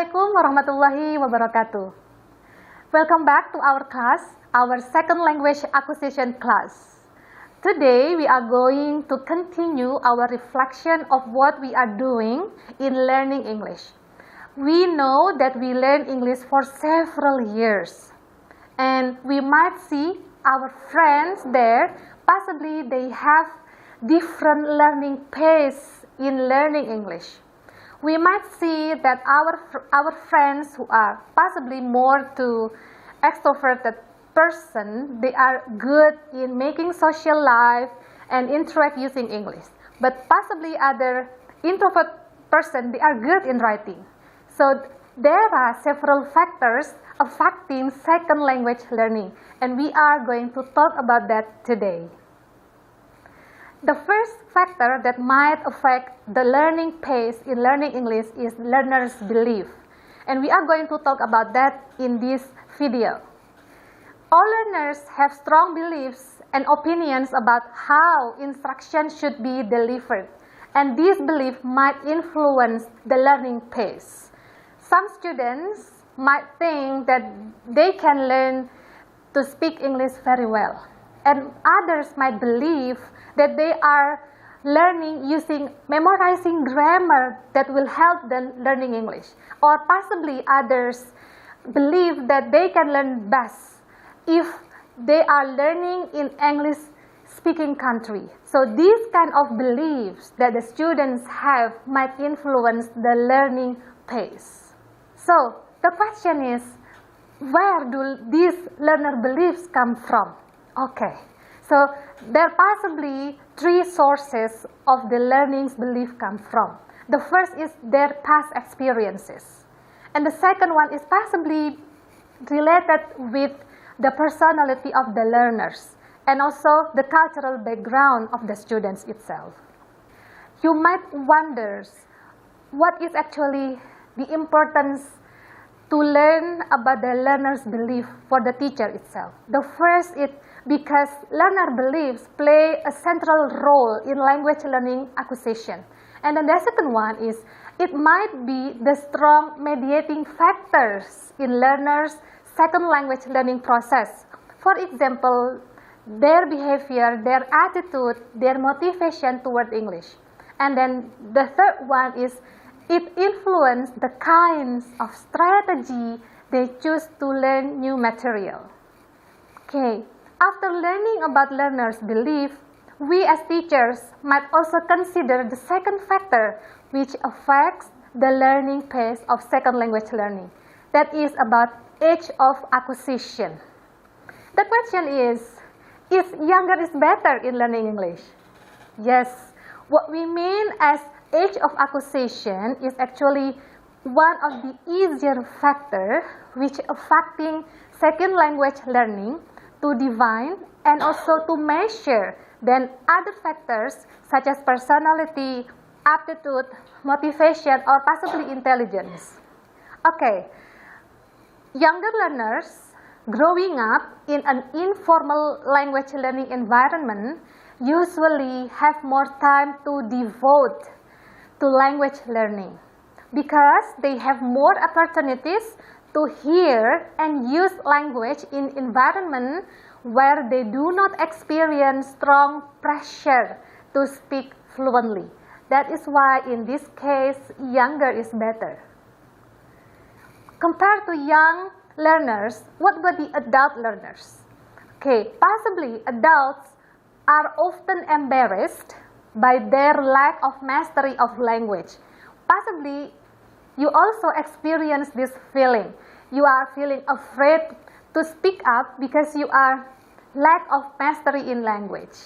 Assalamualaikum warahmatullahi wabarakatuh. Welcome back to our class, our second language acquisition class. Today we are going to continue our reflection of what we are doing in learning English. We know that we learn English for several years, and we might see our friends there, possibly they have different learning pace in learning English. We might see that our friends who are possibly more to extroverted person, they are good in making social life and interact using English. But possibly other introvert person, they are good in writing. So there are several factors affecting second language learning, and we are going to talk about that today. The first factor that might affect the learning pace in learning English is learners' belief. And we are going to talk about that in this video. All learners have strong beliefs and opinions about how instruction should be delivered. And this belief might influence the learning pace. Some students might think that they can learn to speak English very well. And others might believe that they are learning using memorizing grammar that will help them learning English. Or possibly others believe that they can learn best if they are learning in English speaking country. So these kind of beliefs that the students have might influence the learning pace. So the question is, where do these learner beliefs come from? Okay. So there are possibly three sources of the learning's belief come from. The first is their past experiences. And the second one is possibly related with the personality of the learners and also the cultural background of the students itself. You might wonder what is actually the importance to learn about the learner's belief for the teacher itself. The first is because learner beliefs play a central role in language learning acquisition. And then the second one is it might be the strong mediating factors in learners' second language learning process. For example, their behavior, their attitude, their motivation toward English. And then the third one is it influences the kinds of strategy they choose to learn new material. Okay. After learning about learners' belief, we as teachers might also consider the second factor which affects the learning pace of second language learning. That is about age of acquisition. The question is younger is better in learning English? Yes. What we mean as age of acquisition is actually one of the easier factors which affecting second language learning to define and also to measure than other factors such as personality, aptitude, motivation, or possibly intelligence. Okay, younger learners growing up in an informal language learning environment usually have more time to devote to language learning because they have more opportunities to hear and use language in environment where they do not experience strong pressure to speak fluently. That is why in this case, younger is better. Compared to young learners, what about the adult learners? Okay, possibly adults are often embarrassed by their lack of mastery of language. Possibly you also experience this feeling. You are feeling afraid to speak up because you are lack of mastery in language.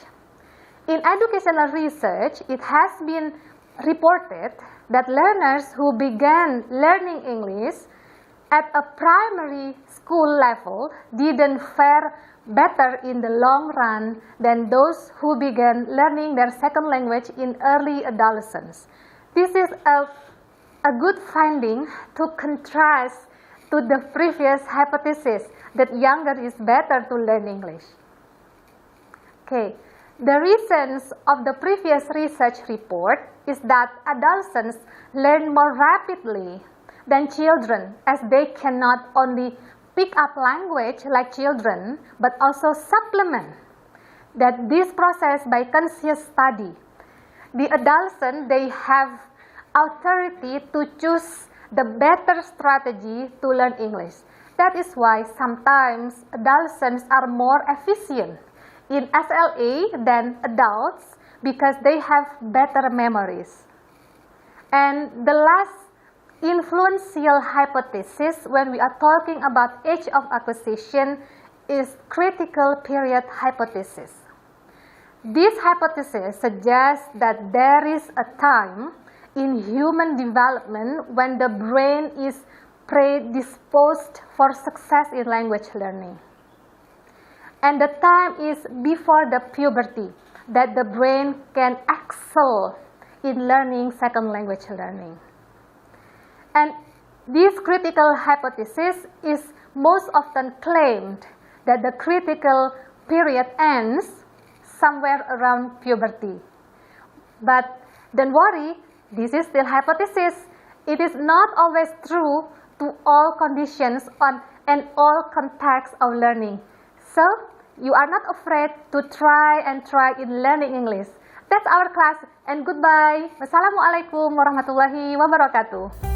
In educational research, it has been reported that learners who began learning English at a primary school level didn't fare better in the long run than those who began learning their second language in early adolescence. This is a good finding to contrast to the previous hypothesis that younger is better to learn English. Okay, the reasons of the previous research report is that adolescents learn more rapidly than children, as they cannot only pick up language like children, but also supplement that this process by conscious study. The adolescent, they have authority to choose the better strategy to learn English. That is why sometimes adolescents are more efficient in SLA than adults because they have better memories. And the last influential hypothesis when we are talking about age of acquisition is critical period hypothesis. This hypothesis suggests that there is a time in human development when the brain is predisposed for success in language learning. And the time is before the puberty that the brain can excel in learning second language learning. And this critical hypothesis is most often claimed that the critical period ends somewhere around puberty. But don't worry, this is still hypothesis. It is not always true to all conditions and all contexts of learning. So, you are not afraid to try in learning English. That's our class and goodbye. Wassalamualaikum warahmatullahi wabarakatuh.